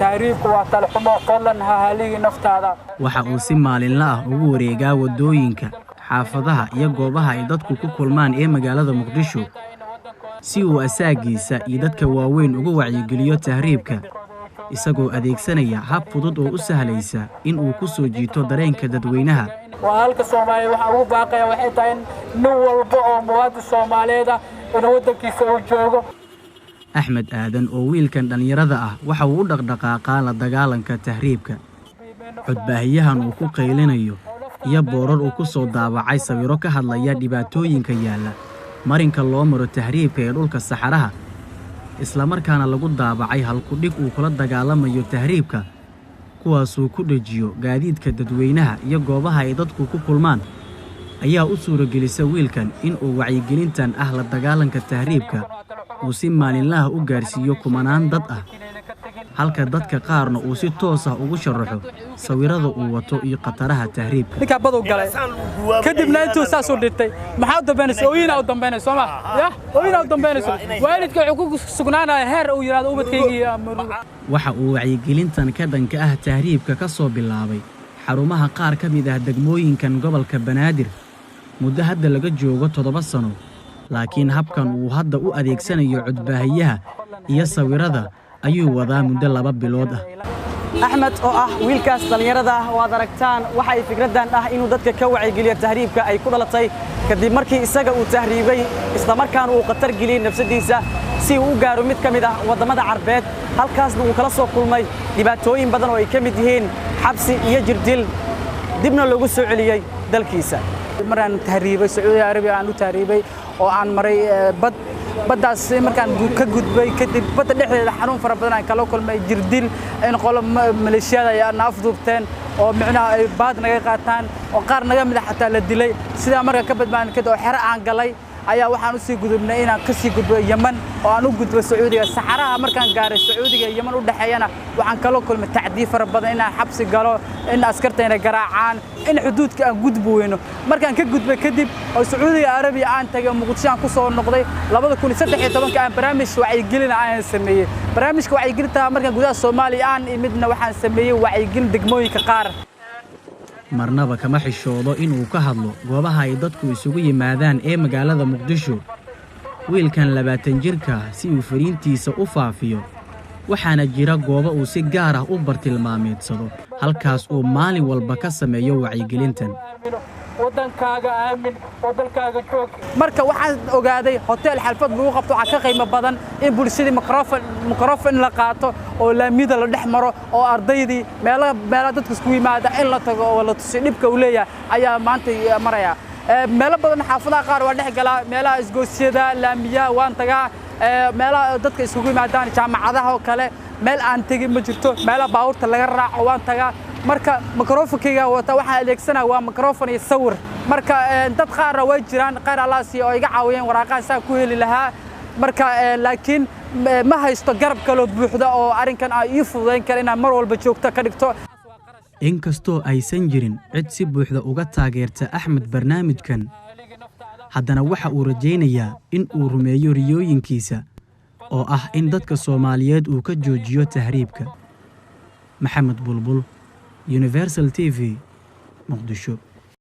tahriibku waa talxumo fadlan ha haligi naftaada. waxa uu si maalinle ah ugu wareegaa wadooyinka xaafadaha iyo goobaha ay dadku ku kulmaan ee magaalada Muqdisho si uu asaagiisa iyo dadka waaweyn ugu wacyigeliyo tahriibka isagoo adeegsanaya hab fudud oo u sahlaysa in uu ku soo jiito dareenka dadweynaha. halka Soomaaliya waxa ugu baaqaya waxay tahay nin walba oo muwaadin Soomaaliyeed ah inuu wadankiisa u joogo. Axmed Aadan oo wiilkan dhalinyarada ah waxa uu u dhaqdhaqaaqaa la dagaalanka tahriibka. codbaahiyahan uu ku qaylinayo iyo boorar uu ku soo daabacay sawiro ka hadlaya dhibaatooyinka yaala marinka loo maro tahriibka ee dhulka saxaraha isla markaana lagu daabacay halku dhig uu kula dagaalamayo tahriibka kuwaas uu ku dhajiyo gaadiidka dadweynaha iyo goobaha ay dadku ku kulmaan ayaa u suuragelisa wiilkan in uu wacyigelintan ah la dagaalanka tahriibka uu si maalinlaha u gaarsiiyo kumanaan dad ah halka dadka qaarna uu si toos ah ugu sharaxo sawirada uu wato iyo qataraha tahriibka. ninka badu galay kadibna intuu saas u dhintay maxaa dambeynayso ooyina u dambeynayso Soomaa ya ooyina u dambeynayso waalidka wuxuu ku sugnaanaa heer uu yiraahdo ubadkayga waxa uu wacyigelintan ka dhanka ah tahriibka ka soo bilaabay xarumaha qaar ka mid ah degmooyinkan gobolka Banaadir muddo hadda laga joogo 7 sano laakiin habkan uu hadda u adeegsanayo codbaahiyaha iyo sawirada ayuu wadaa muddo 2 bilood ah. Axmed oo ah wiilkaas dhalinyarada ah oo aad aragtaan waxa ay fikradan ah inuu dadka ka wacyigeliyo tahriibka ay ku dhalatay kadib markii isaga uu tahriibay isla markaana uu qatar geliyay nafsadiisa si uu u gaaro mid kamid ah wadamada Carbeed halkaasna uu kala soo kulmay dhibaatooyin badan oo ay kamid yihiin xabsi iyo jirdil dibna loogu soo celiyay dalkiisa. maraan tahriibay Sacuudi Arabiya aan u tahriibay oo aan maray baddaas markaan ka gudbay kadib badda dhexdeeda xanuun fara badan aan kala kulmay jirdil in qolo maleeshiyada ay naafduubteen oo micnaha ay baad naga qaataan oo qaar naga mid xataa la dilay sida marka ka badbaan kadib oo xero aan galay ayaa waxaan u sii gudubnay inaan ka sii gudbo Yemen oo aan u gudbo Sacuudiga saxaraha markaan gaaray Sacuudiga iyo Yemen u dhaxeeyana waxaan kala kulmay tacdiif fara badan inaan xabsi galo in askartayna garaacaan in xuduudka aan gudbo weyno markaan ka gudbay kadib oo Sacuudiga Arabiya aan tagay Muqdisho aan ku soo noqday 2013 aan barnaamij wacyigelin aan sameeyay barnaamijka wacyigelinta markaan gudaha Soomaaliya aan imidna waxaan sameeyay wacyigelin degmooyinka qaar marnaba kama xishoodo in uu ka hadlo goobaha ay dadku isugu yimaadaan ee magaalada Muqdisho wiilkan 20 jirka si uu fariintiisa u faafiyo waxaana jira goobo uu si gaar ah u bartilmaameedsado halkaas uu maalin walba ka sameeyo wacyigelintan. wadankaaga aamin wadankaaga joog marka waxaan ogaaday hotel xalfad lagu qabto waxa ka qiimo badan in bulshada microphone la qaato oo laamida la dhex maro oo ardaydii meelaha dadku isku yimaada in la tago oo la tusi dhibka uu leeyahay ayaa maanta maraya meelo badan xaafadaha qaar waa dhex galaa meelaha isgoosiyada laamiyaha waan tagaa meelaha dadka isugu yimaadaan jaamacadaha oo kale meel aan tagin ma jirto meelaha baabuurta laga raaco waan tagaa marka microphone-kayga wata waxa adeegsanaa waa microphone iyo sawir marka dad qaar way jiraan qaar alaasi oo iga caawiyeen waraaqaha saa ku heli lahaa marka laakiin ma haysto garab kale buuxda oo arinkan ay ii fududeyn kara inaan mar walba joogto ka dhigto inkastoo aysan jirin cid si buuxda uga taageerta Axmed barnaamijkan haddana waxa uu rajaynayaa in uu rumeeyo riyooyinkiisa oo ah in dadka Soomaaliyeed uu ka joojiyo tahriibka. Maxamed Bulbul Universal TV Muqdisho.